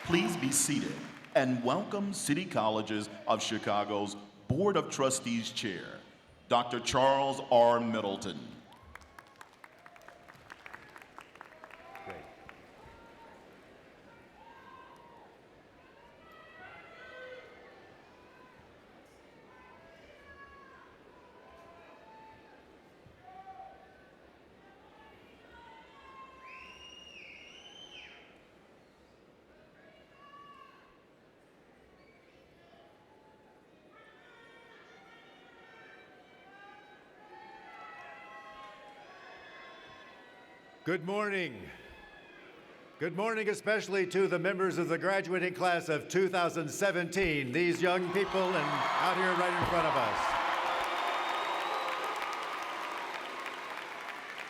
Please be seated and welcome City Colleges of Chicago's Board of Trustees Chair, Dr. Charles R. Middleton. Great. Good morning. Good morning, especially to the members of the graduating class of 2017, these young people and out here right in front of us.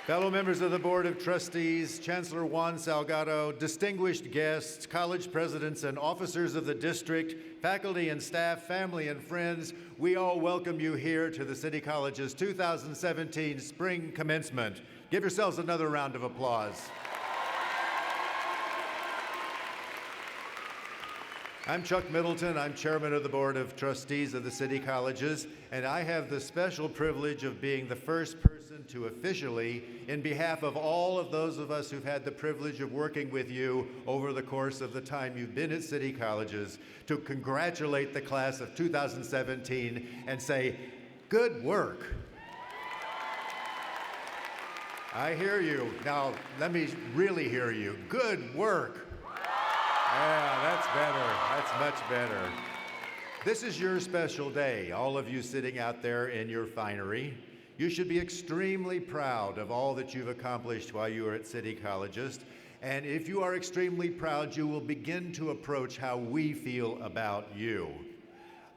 Fellow members of the Board of Trustees, Chancellor Juan Salgado, distinguished guests, college presidents and officers of the district, faculty and staff, family and friends, we all welcome you here to the City College's 2017 Spring Commencement. Give yourselves another round of applause. I'm Chuck Middleton. I'm chairman of the Board of Trustees of the City Colleges, and I have the special privilege of being the first person to officially, in behalf of all of those of us who've had the privilege of working with you over the course of the time you've been at City Colleges, to congratulate the class of 2017 and say, good work. I hear you. Now, let me really hear you. Good work. Yeah, that's better. That's much better. This is your special day, all of you sitting out there in your finery. You should be extremely proud of all that you've accomplished while you were at City Colleges. And if you are extremely proud, you will begin to approach how we feel about you.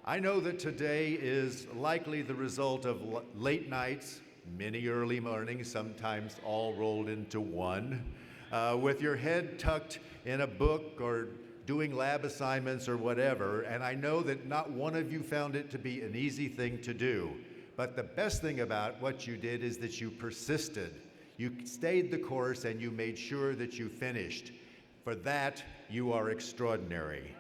I know that today is likely the result of late nights, many early mornings, sometimes all rolled into one, with your head tucked in a book or doing lab assignments or whatever, and I know that not one of you found it to be an easy thing to do. But the best thing about what you did is that you persisted. You stayed the course and you made sure that you finished. For that, you are extraordinary.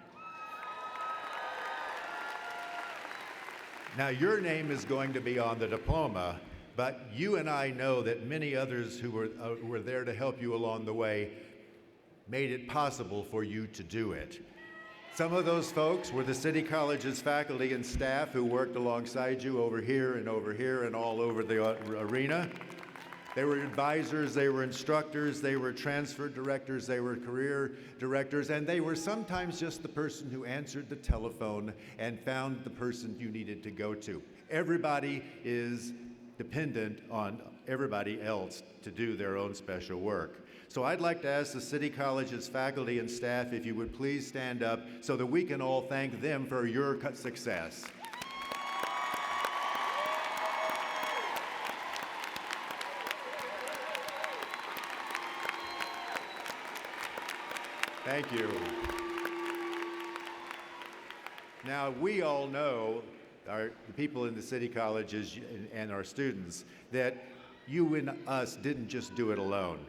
Now, your name is going to be on the diploma, but you and I know that many others who were there to help you along the way made it possible for you to do it. Some of those folks were the City College's faculty and staff who worked alongside you over here and all over the arena. They were advisors, they were instructors, they were transfer directors, they were career directors, and they were sometimes just the person who answered the telephone and found the person you needed to go to. Everybody is dependent on everybody else to do their own special work. So I'd like to ask the City College's faculty and staff if you would please stand up so that we can all thank them for your success. Thank you. Now, we all know, the people in the City Colleges and our students, that you and us didn't just do it alone.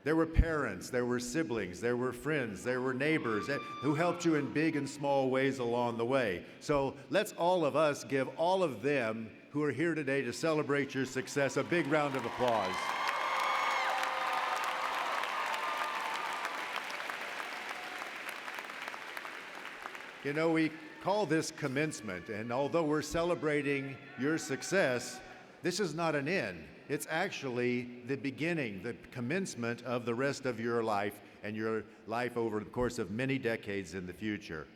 There were parents, there were siblings, there were friends, there were neighbors who helped you in big and small ways along the way. So let's all of us give all of them who are here today to celebrate your success a big round of applause. You know, we call this commencement, and although we're celebrating your success, this is not an end. It's actually the beginning, the commencement of the rest of your life and your life over the course of many decades in the future.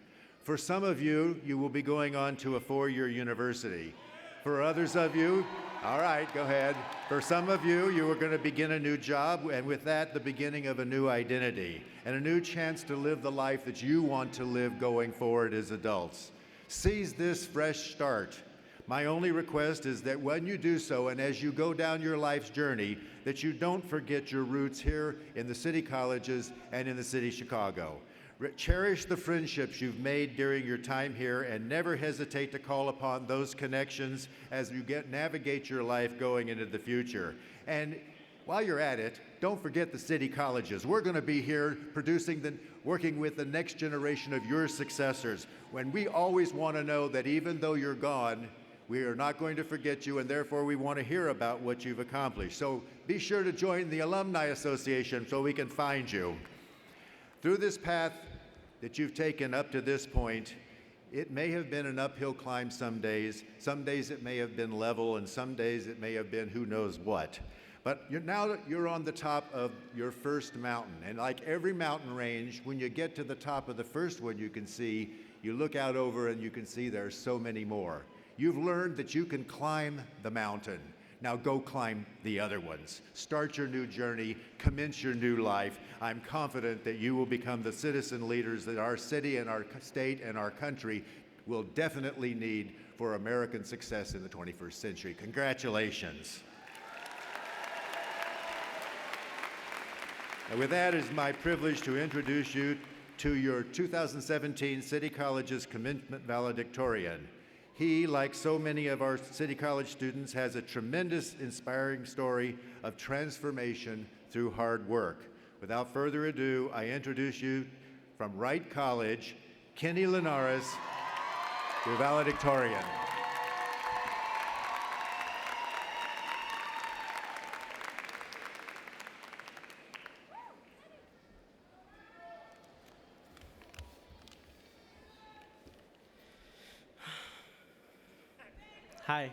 For some of you, you will be going on to a four-year university. For others of you, all right, go ahead. For some of you, you are going to begin a new job, and with that, the beginning of a new identity and a new chance to live the life that you want to live going forward as adults. Seize this fresh start. My only request is that when you do so, and as you go down your life's journey, that you don't forget your roots here in the City Colleges and in the city of Chicago. Cherish the friendships you've made during your time here and never hesitate to call upon those connections as you navigate your life going into the future. And while you're at it, don't forget the city colleges. We're going to be here working with the next generation of your successors. When we always want to know that even though you're gone, we are not going to forget you, and therefore we want to hear about what you've accomplished. So be sure to join the Alumni Association so we can find you. Through this path that you've taken up to this point, it may have been an uphill climb some days it may have been level, and some days it may have been who knows what. But now you're on the top of your first mountain, and like every mountain range, when you get to the top of the first one you look out over and you can see there are so many more. You've learned that you can climb the mountain. Now go climb the other ones. Start your new journey, commence your new life. I'm confident that you will become the citizen leaders that our city and our state and our country will definitely need for American success in the 21st century. Congratulations. And with that, it is my privilege to introduce you to your 2017 City College's Commencement Valedictorian. He, like so many of our City College students, has a tremendous, inspiring story of transformation through hard work. Without further ado, I introduce you from Wright College, Kenny Linares, your valedictorian. Hi.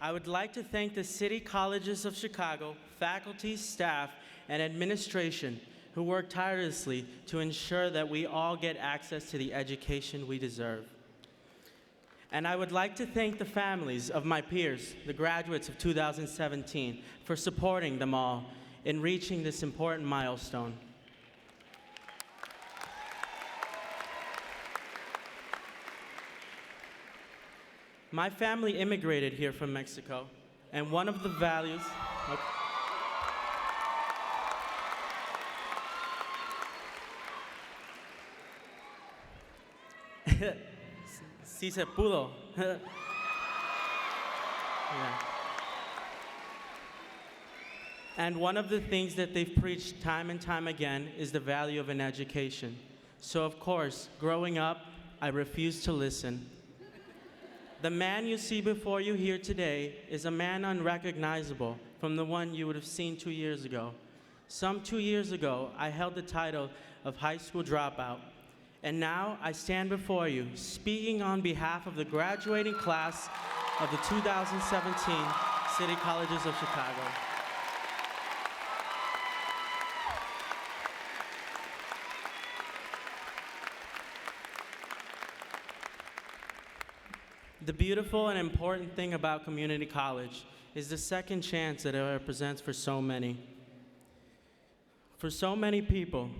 I would like to thank the City Colleges of Chicago, faculty, staff, and administration who work tirelessly to ensure that we all get access to the education we deserve. And I would like to thank the families of my peers, the graduates of 2017, for supporting them all in reaching this important milestone. My family immigrated here from Mexico, and one of the values... Sí se pudo. Yeah. And one of the things that they've preached time and time again is the value of an education. So of course, growing up, I refused to listen. The man you see before you here today is a man unrecognizable from the one you would have seen 2 years ago. Some 2 years ago, I held the title of high school dropout, and now I stand before you speaking on behalf of the graduating class of the 2017 City Colleges of Chicago. The beautiful and important thing about community college is the second chance that it represents for so many. For so many people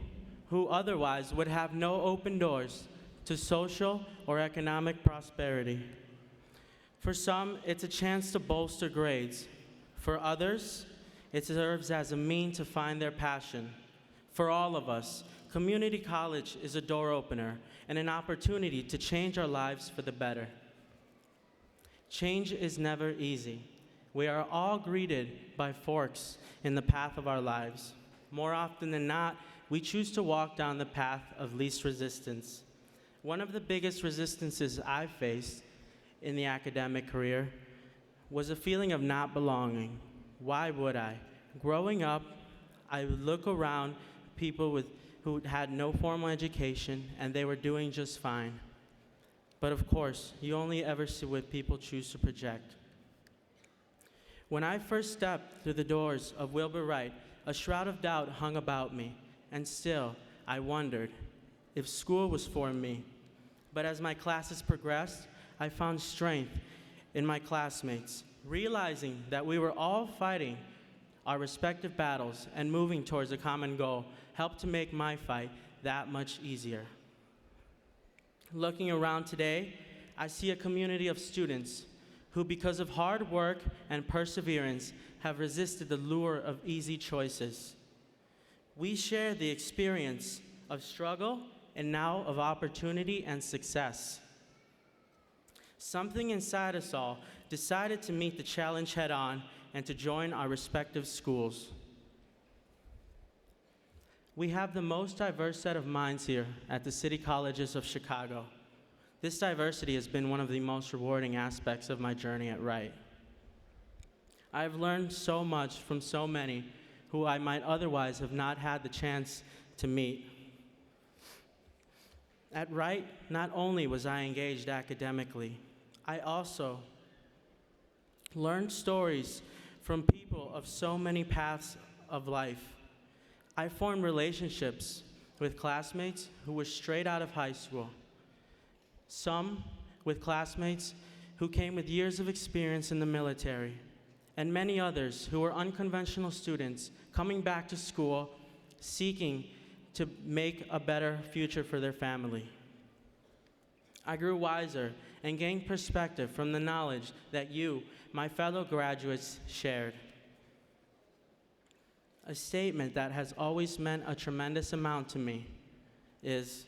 who otherwise would have no open doors to social or economic prosperity. For some, it's a chance to bolster grades. For others, it serves as a means to find their passion. For all of us, community college is a door opener and an opportunity to change our lives for the better. Change is never easy. We are all greeted by forks in the path of our lives. More often than not, we choose to walk down the path of least resistance. One of the biggest resistances I faced in the academic career was a feeling of not belonging. Why would I? Growing up, I would look around people who had no formal education, and they were doing just fine. But of course, you only ever see what people choose to project. When I first stepped through the doors of Wilbur Wright, a shroud of doubt hung about me, and still, I wondered if school was for me. But as my classes progressed, I found strength in my classmates, realizing that we were all fighting our respective battles and moving towards a common goal helped to make my fight that much easier. Looking around today, I see a community of students who, because of hard work and perseverance, have resisted the lure of easy choices. We share the experience of struggle and now of opportunity and success. Something inside us all decided to meet the challenge head-on and to join our respective schools. We have the most diverse set of minds here at the City Colleges of Chicago. This diversity has been one of the most rewarding aspects of my journey at Wright. I've learned so much from so many who I might otherwise have not had the chance to meet. At Wright, not only was I engaged academically, I also learned stories from people of so many paths of life. I formed relationships with classmates who were straight out of high school, some with classmates who came with years of experience in the military, and many others who were unconventional students coming back to school seeking to make a better future for their family. I grew wiser and gained perspective from the knowledge that you, my fellow graduates, shared. A statement that has always meant a tremendous amount to me is,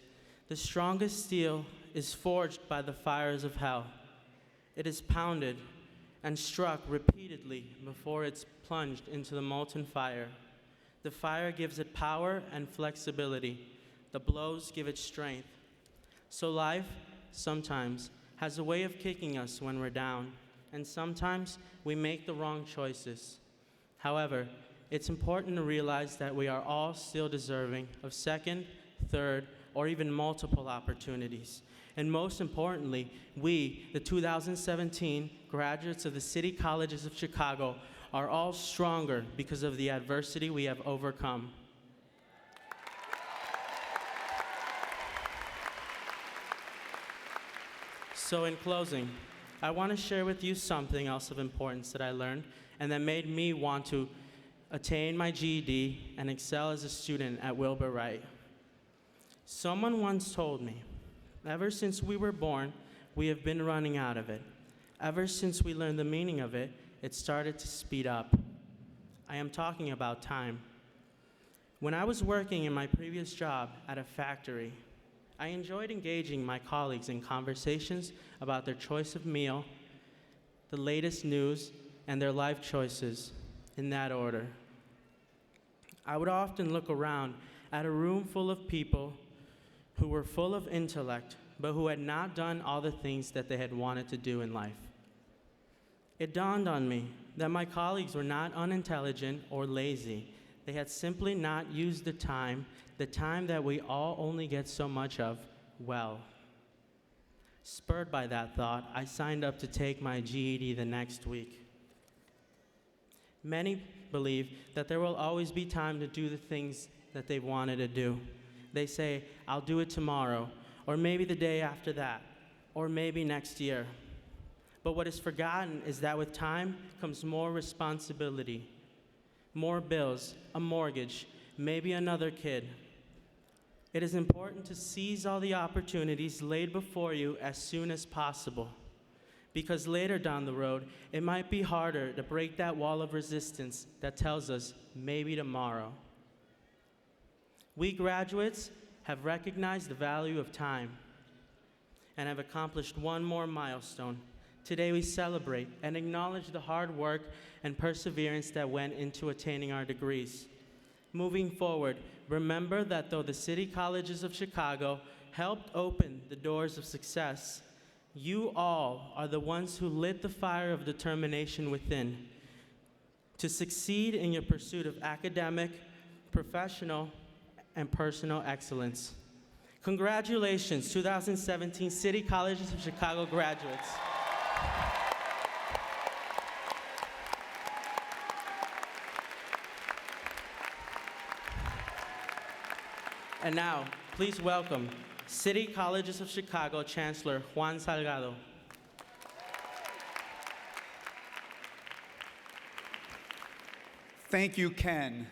the strongest steel is forged by the fires of hell. It is pounded and struck repeatedly before it's plunged into the molten fire. The fire gives it power and flexibility. The blows give it strength. So life, sometimes, has a way of kicking us when we're down, and sometimes we make the wrong choices. However, it's important to realize that we are all still deserving of second, third, or even multiple opportunities. And most importantly, we, the 2017 graduates of the City Colleges of Chicago, are all stronger because of the adversity we have overcome. So in closing, I want to share with you something else of importance that I learned and that made me want to attain my GED and excel as a student at Wilbur Wright. Someone once told me, ever since we were born, we have been running out of it. Ever since we learned the meaning of it, it started to speed up. I am talking about time. When I was working in my previous job at a factory, I enjoyed engaging my colleagues in conversations about their choice of meal, the latest news, and their life choices, in that order. I would often look around at a room full of people who were full of intellect, but who had not done all the things that they had wanted to do in life. It dawned on me that my colleagues were not unintelligent or lazy. They had simply not used the time that we all only get so much of, well. Spurred by that thought, I signed up to take my GED the next week. Many believe that there will always be time to do the things that they wanted to do. They say, I'll do it tomorrow, or maybe the day after that, or maybe next year. But what is forgotten is that with time comes more responsibility, more bills, a mortgage, maybe another kid. It is important to seize all the opportunities laid before you as soon as possible, because later down the road, it might be harder to break that wall of resistance that tells us maybe tomorrow. We graduates have recognized the value of time and have accomplished one more milestone. Today we celebrate and acknowledge the hard work and perseverance that went into attaining our degrees. Moving forward, remember that though the City Colleges of Chicago helped open the doors of success, you all are the ones who lit the fire of determination within to succeed in your pursuit of academic, professional, and personal excellence. Congratulations, 2017 City Colleges of Chicago graduates. And now, please welcome City Colleges of Chicago Chancellor Juan Salgado. Thank you, Ken.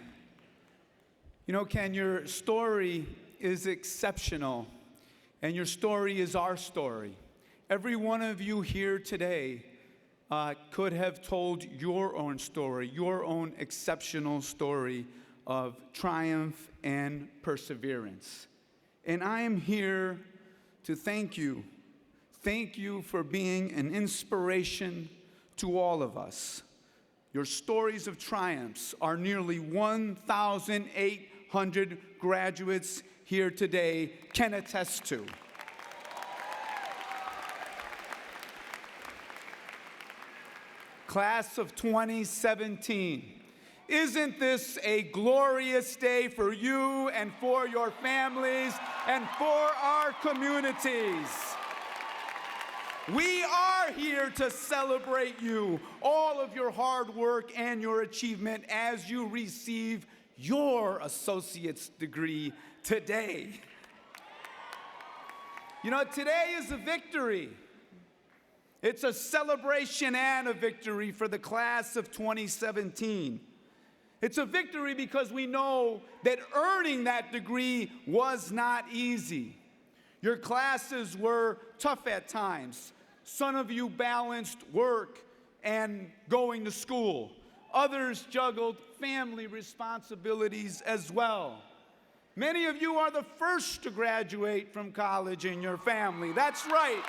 You know, Ken, your story is exceptional, and your story is our story. Every one of you here today could have told your own story, your own exceptional story of triumph and perseverance. And I am here to thank you. Thank you for being an inspiration to all of us. Your stories of triumphs are nearly 1,800 graduates here today can attest to. Class of 2017, isn't this a glorious day for you and for your families and for our communities? We are here to celebrate you, all of your hard work and your achievement as you receive your associate's degree today. You know, today is a victory. It's a celebration and a victory for the class of 2017. It's a victory because we know that earning that degree was not easy. Your classes were tough at times. Some of you balanced work and going to school. Others juggled family responsibilities as well. Many of you are the first to graduate from college in your family. That's right.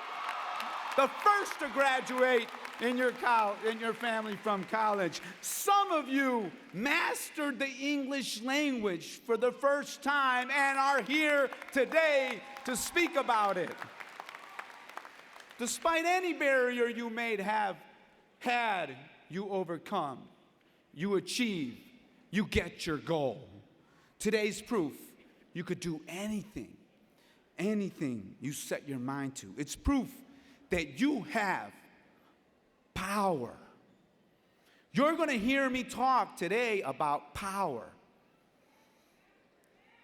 The first to graduate in your family from college. Some of you mastered the English language for the first time and are here today to speak about it. Despite any barrier you may have had, you overcome, you achieve, you get your goal. Today's proof you could do anything you set your mind to. It's proof that you have power. You're going to hear me talk today about power.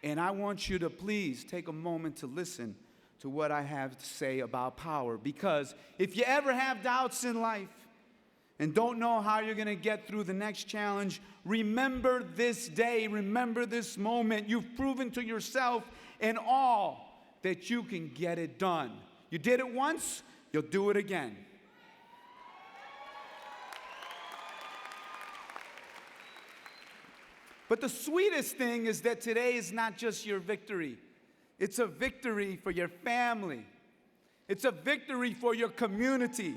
And I want you to please take a moment to listen to what I have to say about power. Because if you ever have doubts in life and don't know how you're going to get through the next challenge, remember this day, remember this moment. You've proven to yourself and all that you can get it done. You did it once, you'll do it again. But the sweetest thing is that today is not just your victory. It's a victory for your family. It's a victory for your community.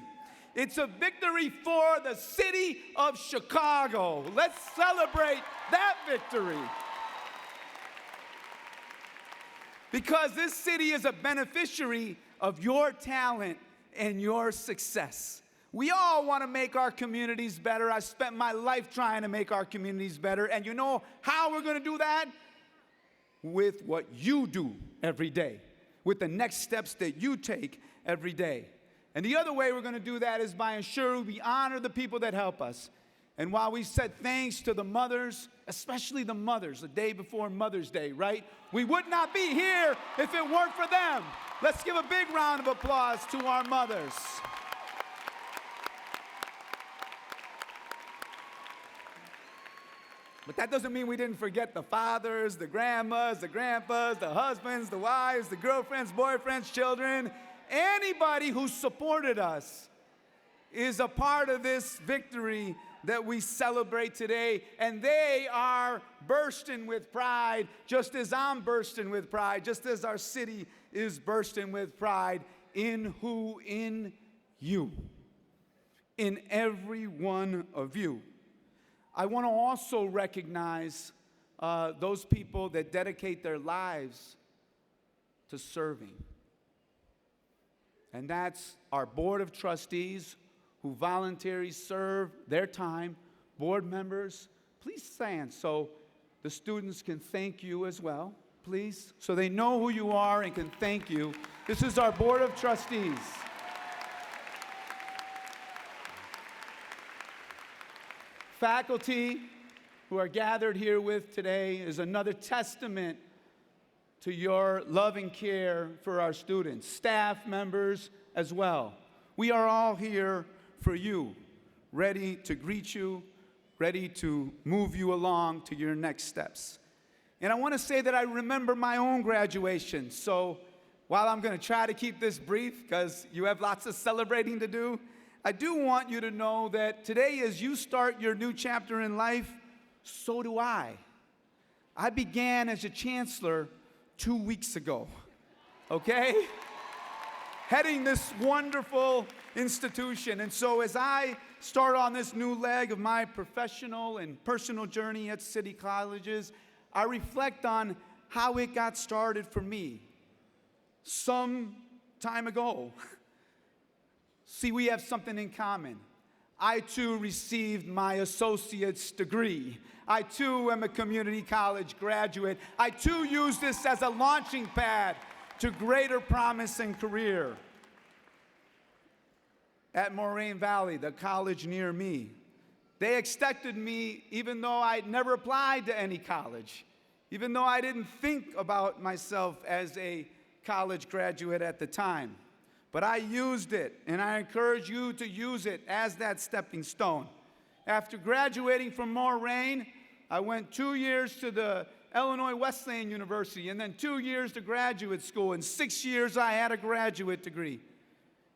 It's a victory for the city of Chicago. Let's celebrate that victory. Because this city is a beneficiary of your talent and your success. We all want to make our communities better. I spent my life trying to make our communities better. And you know how we're going to do that? With what you do every day, with the next steps that you take every day. And the other way we're going to do that is by ensuring we honor the people that help us. And while we said thanks to the mothers, especially the mothers, the day before Mother's Day, right? We would not be here if it weren't for them. Let's give a big round of applause to our mothers. But that doesn't mean we didn't forget the fathers, the grandmas, the grandpas, the husbands, the wives, the girlfriends, boyfriends, children. Anybody who supported us is a part of this victory that we celebrate today. And they are bursting with pride, just as I'm bursting with pride, just as our city is bursting with pride in who? In you. In every one of you. I want to also recognize those people that dedicate their lives to serving. And that's our board of trustees who voluntarily serve their time. Board members, please stand so the students can thank you as well, please, so they know who you are and can thank you. This is our board of trustees. Faculty who are gathered here with today is another testament to your love and care for our students. Staff members as well. We are all here for you, ready to greet you, ready to move you along to your next steps. And I want to say that I remember my own graduation. So while I'm going to try to keep this brief because you have lots of celebrating to do, I do want you to know that today as you start your new chapter in life, so do I. I began as a chancellor 2 weeks ago, okay? Heading this wonderful institution. And so as I start on this new leg of my professional and personal journey at City Colleges, I reflect on how it got started for me some time ago. See, we have something in common. I too received my associate's degree. I too am a community college graduate. I too use this as a launching pad to greater promise and career. At Moraine Valley, the college near me, they accepted me even though I'd never applied to any college, even though I didn't think about myself as a college graduate at the time. But I used it, and I encourage you to use it as that stepping stone. After graduating from Moraine, I went 2 years to the Illinois Wesleyan University, and then 2 years to graduate school. In 6 years, I had a graduate degree.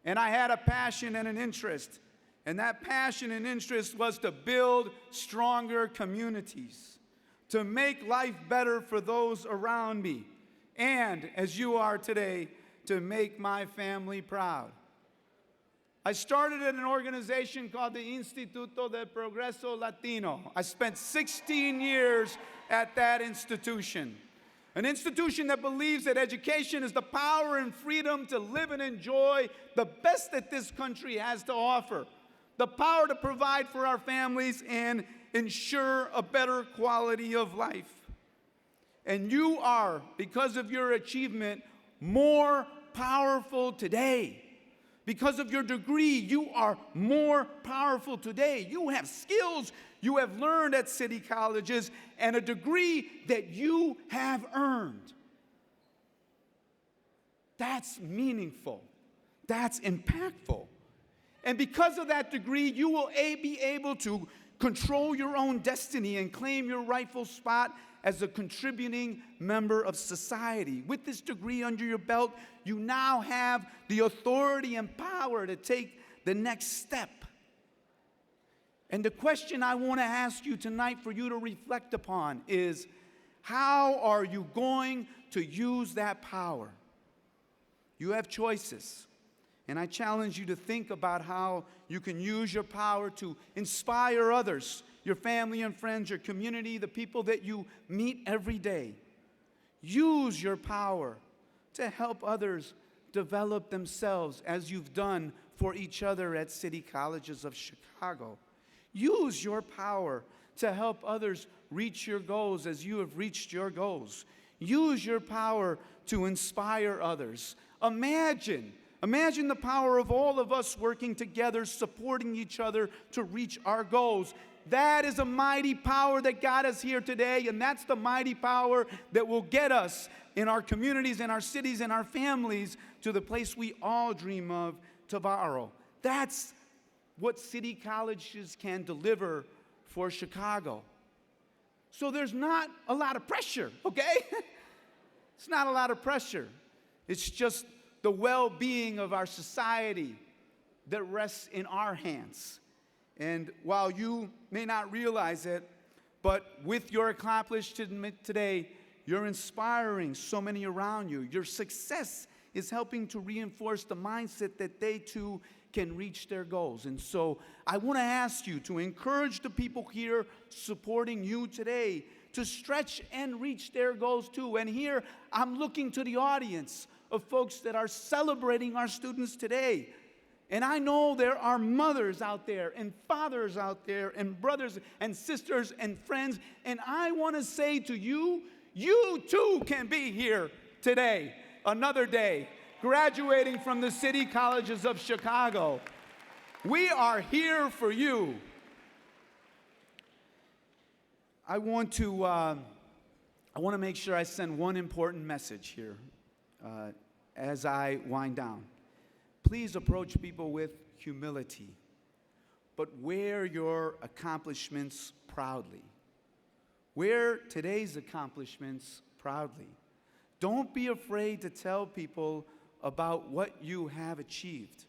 And I had a passion and an interest. And that passion and interest was to build stronger communities, to make life better for those around me, and, as you are today, to make my family proud. I started at an organization called the Instituto del Progreso Latino. I spent 16 years at that institution. An institution that believes that education is the power and freedom to live and enjoy the best that this country has to offer. The power to provide for our families and ensure a better quality of life. And you are, because of your achievement, more powerful today. Because of your degree, you are more powerful today. You have skills you have learned at City Colleges and a degree that you have earned. That's meaningful. That's impactful. And because of that degree, you will be able to control your own destiny and claim your rightful spot as a contributing member of society. With this degree under your belt, you now have the authority and power to take the next step. And the question I want to ask you tonight for you to reflect upon is, how are you going to use that power? You have choices. And I challenge you to think about how you can use your power to inspire others, your family and friends, your community, the people that you meet every day. Use your power to help others develop themselves as you've done for each other at City Colleges of Chicago. Use your power to help others reach your goals as you have reached your goals. Use your power to inspire others. Imagine the power of all of us working together, supporting each other to reach our goals. That is a mighty power that got us here today, and that's the mighty power that will get us in our communities, in our cities, in our families to the place we all dream of tomorrow. That's what City Colleges can deliver for Chicago. So there's not a lot of pressure, okay? It's not a lot of pressure. It's just the well-being of our society that rests in our hands. And while you may not realize it, but with your accomplishment today, you're inspiring so many around you. Your success is helping to reinforce the mindset that they too can reach their goals. And so I want to ask you to encourage the people here supporting you today to stretch and reach their goals too. And here I'm looking to the audience of folks that are celebrating our students today. And I know there are mothers out there and fathers out there and brothers and sisters and friends. And I want to say to you, you too can be here today, another day, graduating from the City Colleges of Chicago. We are here for you. I want to make sure I send one important message here as I wind down. Please approach people with humility, but wear your accomplishments proudly. Wear today's accomplishments proudly. Don't be afraid to tell people about what you have achieved.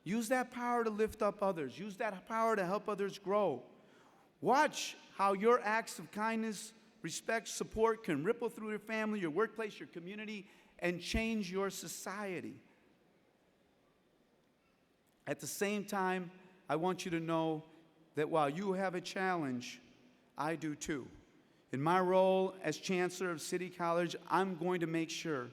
Use that power to lift up others. Use that power to help others grow. Watch how your acts of kindness, respect, support can ripple through your family, your workplace, your community, and change your society. At the same time, I want you to know that while you have a challenge, I do too. In my role as Chancellor of City College, I'm going to make sure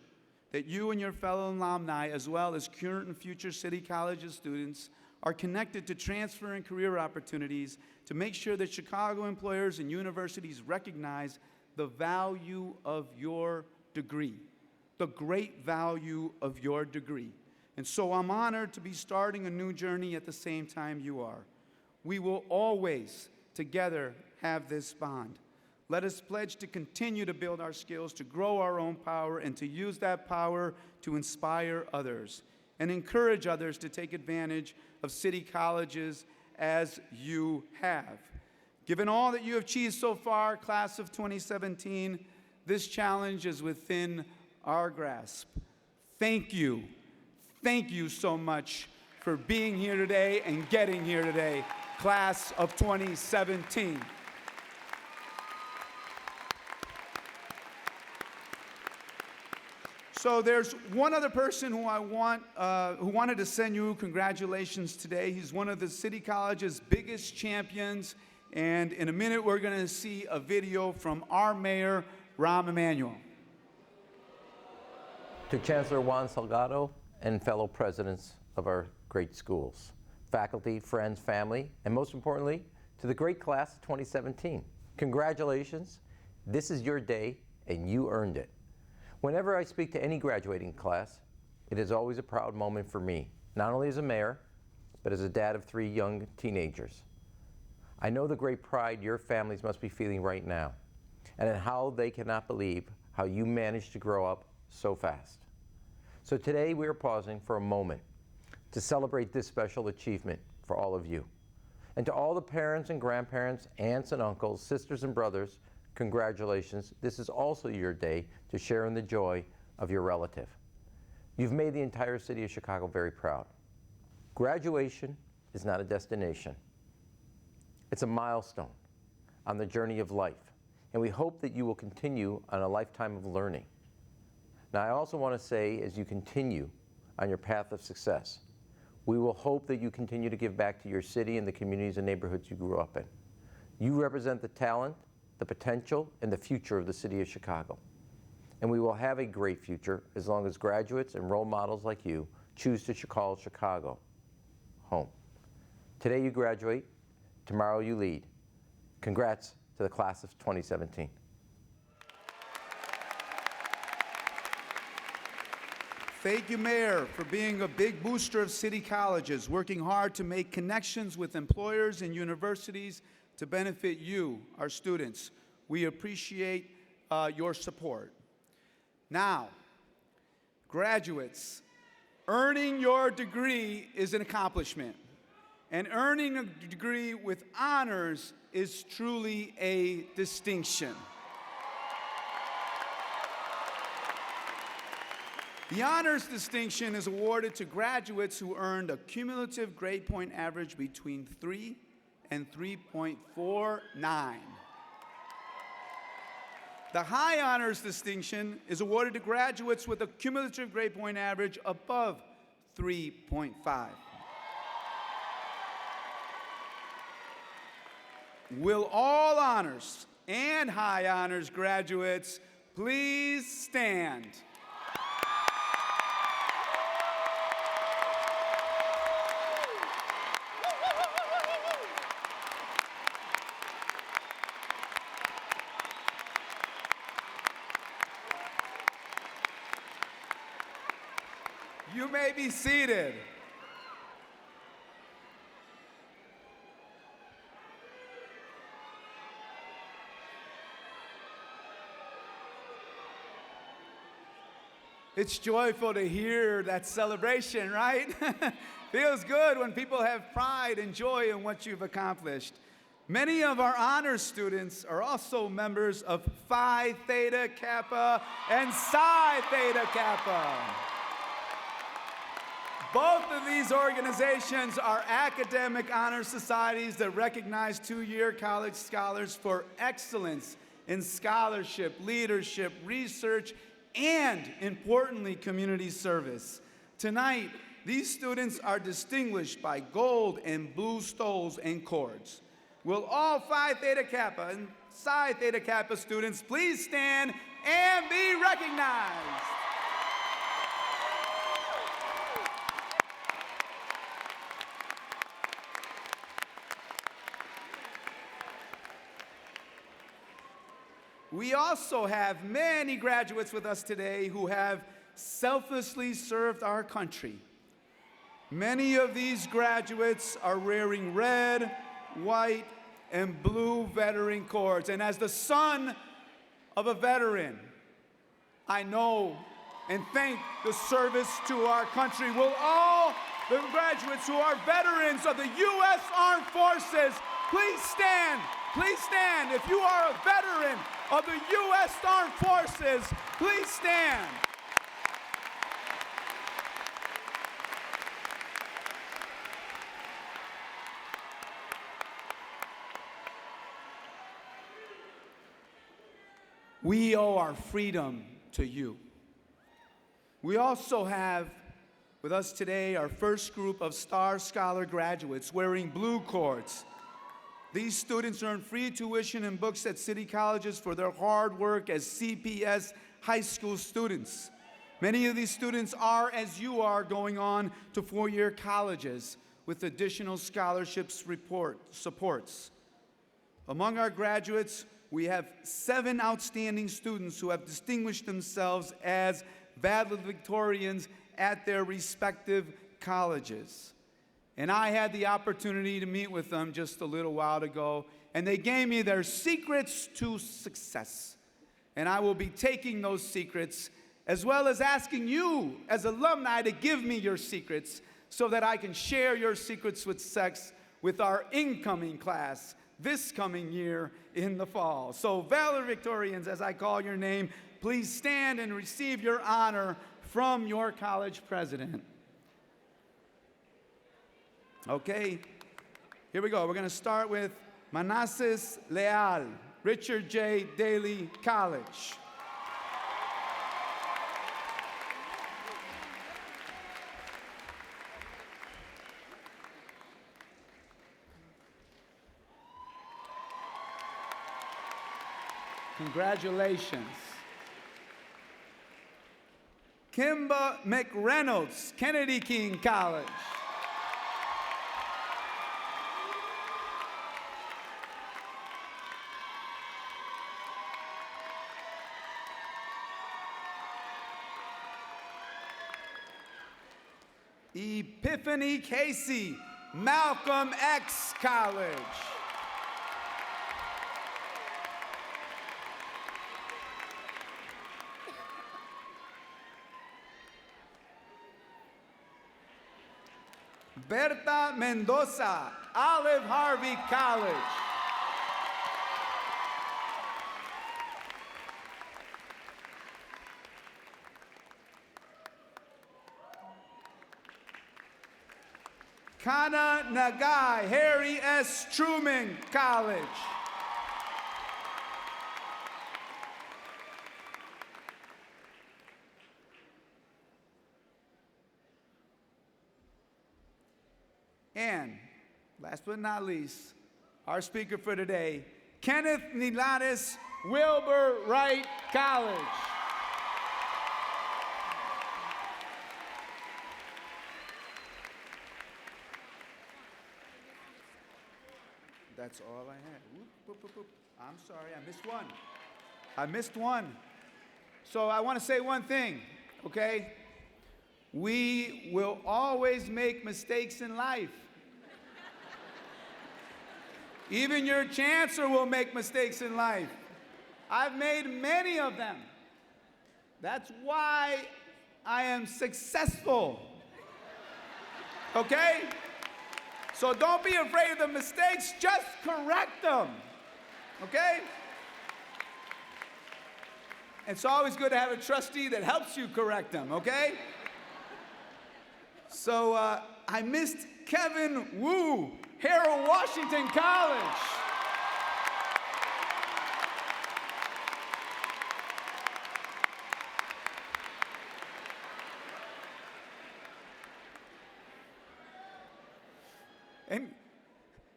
that you and your fellow alumni, as well as current and future City College students, are connected to transfer and career opportunities to make sure that Chicago employers and universities recognize the value of your degree, the great value of your degree. And so I'm honored to be starting a new journey at the same time you are. We will always together have this bond. Let us pledge to continue to build our skills, to grow our own power, and to use that power to inspire others and encourage others to take advantage of city colleges as you have. Given all that you have achieved so far, class of 2017, this challenge is within our grasp. Thank you. Thank you so much for being here today and getting here today, class of 2017. So there's one other person who who wanted to send you congratulations today. He's one of the City College's biggest champions, and in a minute we're going to see a video from our mayor, Rahm Emanuel. To Chancellor Juan Salgado and fellow presidents of our great schools, faculty, friends, family, and most importantly, to the great class of 2017. Congratulations. This is your day, and you earned it. Whenever I speak to any graduating class, it is always a proud moment for me, not only as a mayor, but as a dad of 3 young teenagers. I know the great pride your families must be feeling right now, and in how they cannot believe how you managed to grow up so fast. So today we are pausing for a moment to celebrate this special achievement for all of you. And to all the parents and grandparents, aunts and uncles, sisters and brothers, congratulations. This is also your day to share in the joy of your relative. You've made the entire city of Chicago very proud. Graduation is not a destination. It's a milestone on the journey of life, and we hope that you will continue on a lifetime of learning. Now, I also want to say, as you continue on your path of success, we will hope that you continue to give back to your city and the communities and neighborhoods you grew up in. You represent the talent, the potential, and the future of the city of Chicago. And we will have a great future as long as graduates and role models like you choose to call Chicago home. Today you graduate, tomorrow you lead. Congrats to the class of 2017. Thank you, Mayor, for being a big booster of city colleges, working hard to make connections with employers and universities to benefit you, our students. We appreciate your support. Now, graduates, earning your degree is an accomplishment, and earning a degree with honors is truly a distinction. The honors distinction is awarded to graduates who earned a cumulative grade point average between 3 and 3.49. The high honors distinction is awarded to graduates with a cumulative grade point average above 3.5. Will all honors and high honors graduates please stand? You may be seated. It's joyful to hear that celebration, right? Feels good when people have pride and joy in what you've accomplished. Many of our honors students are also members of Phi Theta Kappa and Psi Theta Kappa. Both of these organizations are academic honor societies that recognize 2-year college scholars for excellence in scholarship, leadership, research, and, importantly, community service. Tonight, These students are distinguished by gold and blue stoles and cords. Will all Phi Theta Kappa and Psi Theta Kappa students please stand and be recognized? We also have many graduates with us today who have selflessly served our country. Many of these graduates are wearing red, white, and blue veteran cords. And as the son of a veteran, I know and thank the service to our country. Will all the graduates who are veterans of the U.S. Armed Forces please stand? Please stand. If you are a veteran of the U.S. Armed Forces, please stand. We owe our freedom to you. We also have with us today our first group of Star Scholar graduates wearing blue cords. These students earn free tuition and books at city colleges for their hard work as CPS high school students. Many of these students are, as you are, going on to four-year colleges with additional scholarships supports. Among our graduates, we have 7 outstanding students who have distinguished themselves as valedictorians at their respective colleges. And I had the opportunity to meet with them just a little while ago, and they gave me their secrets to success. And I will be taking those secrets, as well as asking you as alumni to give me your secrets so that I can share your secrets with our incoming class this coming year in the fall. So valedictorians, as I call your name, please stand and receive your honor from your college president. Okay, here we go. We're going to start with Manassas Leal, Richard J. Daley College. Congratulations. Kimba McReynolds, Kennedy King College. Epiphany Casey, Malcolm X College. Berta Mendoza, Olive Harvey College. Kana Nagai, Harry S. Truman College. And last but not least, our speaker for today, Kenneth Nilatis, Wilbur Wright College. That's all I had. Whoop, whoop, whoop, whoop. I'm sorry, I missed one. So I want to say one thing, okay? We will always make mistakes in life. Even your chancellor will make mistakes in life. I've made many of them. That's why I am successful. Okay? So don't be afraid of the mistakes, just correct them. Okay? It's always good to have a trustee that helps you correct them, okay? So I missed Kevin Wu, Harold Washington College.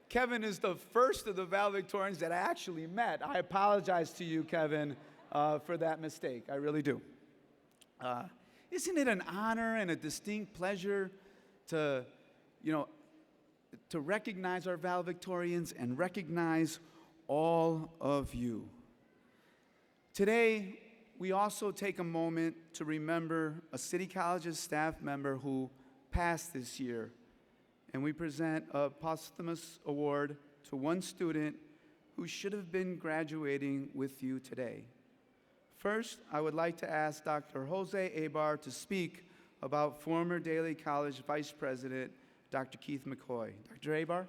Kevin is the first of the valedictorians that I actually met. I apologize to you, Kevin, for that mistake. I really do. Isn't it an honor and a distinct pleasure to, to recognize our valedictorians and recognize all of you? Today, we also take a moment to remember a City College's staff member who passed this year, and we present a posthumous award to one student who should have been graduating with you today. First, I would like to ask Dr. Jose Abar to speak about former Daly College Vice President, Dr. Keith McCoy. Dr. Abar?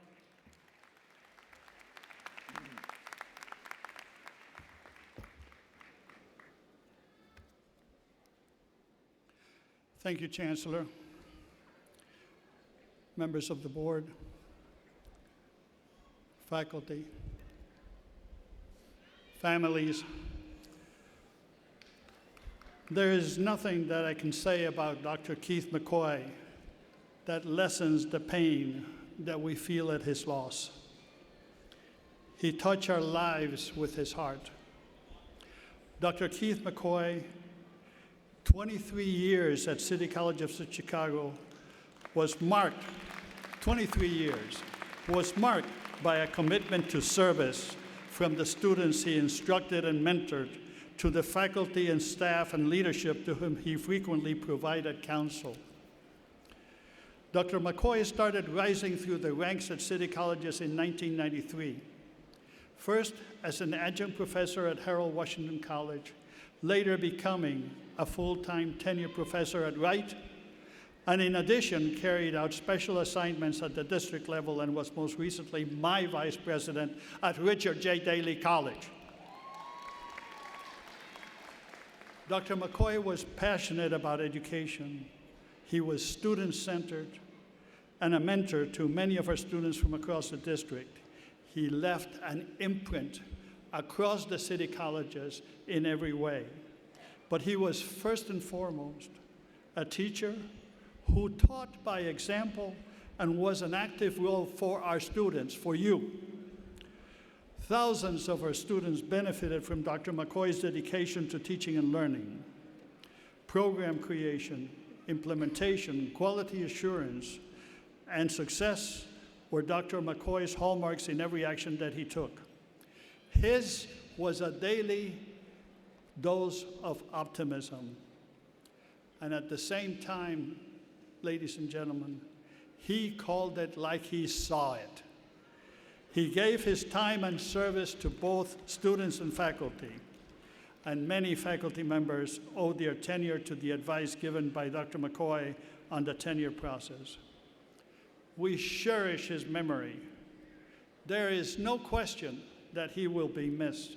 Thank you, Chancellor, members of the board, faculty, families. There is nothing that I can say about Dr. Keith McCoy that lessens the pain that we feel at his loss. He touched our lives with his heart. Dr. Keith McCoy, 23 years at City College of Chicago, was marked, 23 years, was marked by a commitment to service from the students he instructed and mentored to the faculty and staff and leadership to whom he frequently provided counsel. Dr. McCoy started rising through the ranks at City Colleges in 1993, first as an adjunct professor at Harold Washington College, later becoming a full-time tenure professor at Wright, and in addition carried out special assignments at the district level and was most recently my vice president at Richard J. Daly College. Dr. McCoy was passionate about education. He was student-centered and a mentor to many of our students from across the district. He left an imprint across the city colleges in every way. But he was first and foremost a teacher who taught by example and was an active role for our students, for you. Thousands of our students benefited from Dr. McCoy's dedication to teaching and learning, program creation, implementation, quality assurance, and success were Dr. McCoy's hallmarks in every action that he took. His was a daily dose of optimism. And at the same time, ladies and gentlemen, he called it like he saw it. He gave his time and service to both students and faculty, and many faculty members owe their tenure to the advice given by Dr. McCoy on the tenure process. We cherish his memory. There is no question that he will be missed,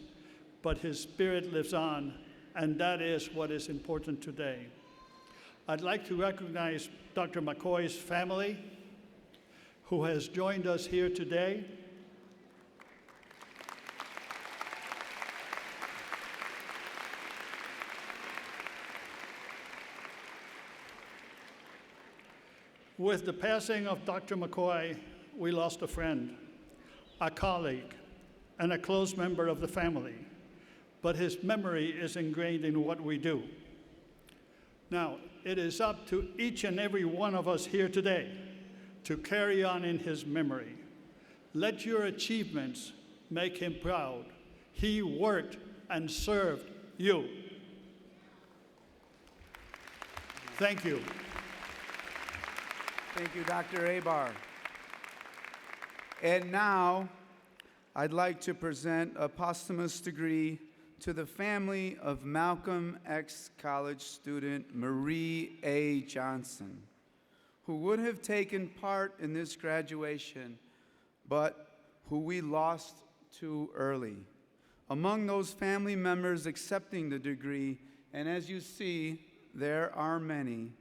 but his spirit lives on, and that is what is important today. I'd like to recognize Dr. McCoy's family, who has joined us here today. With the passing of Dr. McCoy, we lost a friend, a colleague, and a close member of the family, but his memory is ingrained in what we do. Now, it is up to each and every one of us here today to carry on in his memory. Let your achievements make him proud. He worked and served you. Thank you. Thank you, Dr. Abar. And now, I'd like to present a posthumous degree to the family of Malcolm X College student Marie A. Johnson, who would have taken part in this graduation, but who we lost too early. Among those family members accepting the degree, and as you see, there are many,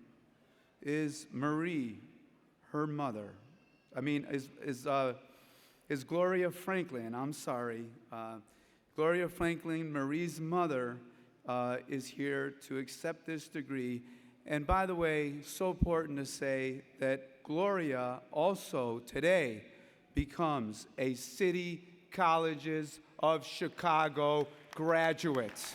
is Marie, her mother. Is Gloria Franklin, I'm sorry. Gloria Franklin, Marie's mother, is here to accept this degree. And by the way, so important to say that Gloria also today becomes a City Colleges of Chicago graduate.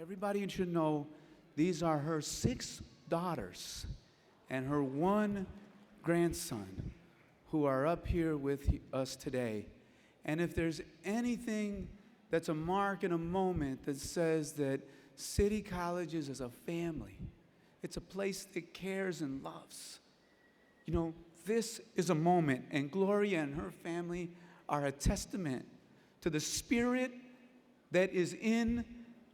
Everybody should know these are her 6 daughters and her 1 grandson who are up here with us today. And if there's anything that's a mark and a moment that says that City Colleges is a family, it's a place that cares and loves. You know, this is a moment, and Gloria and her family are a testament to the spirit that is in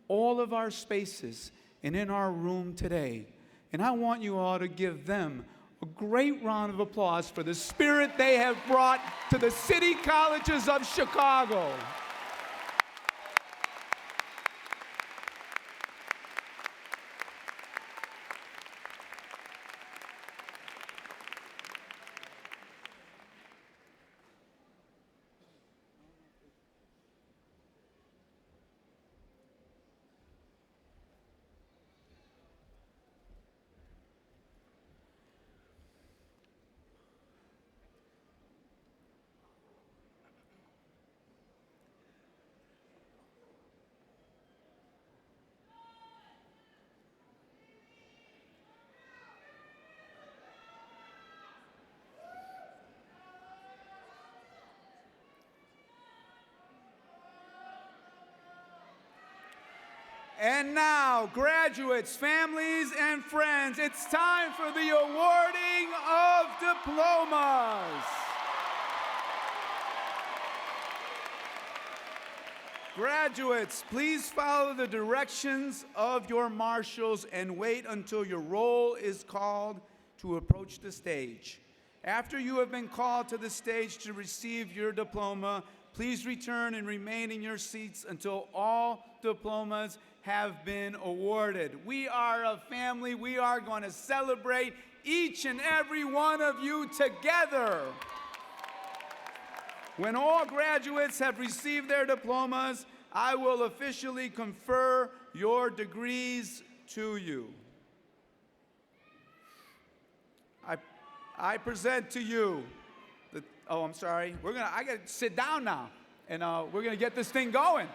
all of our spaces and in our room today. And I want you all to give them a great round of applause for the spirit they have brought to the City Colleges of Chicago. And now, graduates, families, and friends, it's time for the awarding of diplomas. Graduates, please follow the directions of your marshals and wait until your roll is called to approach the stage. After you have been called to the stage to receive your diploma, please return and remain in your seats until all diplomas have been awarded. We are a family. We are going to celebrate each and every one of you together. When all graduates have received their diplomas, I will officially confer your degrees to you. I present to you I got to sit down now, and we're going to get this thing going.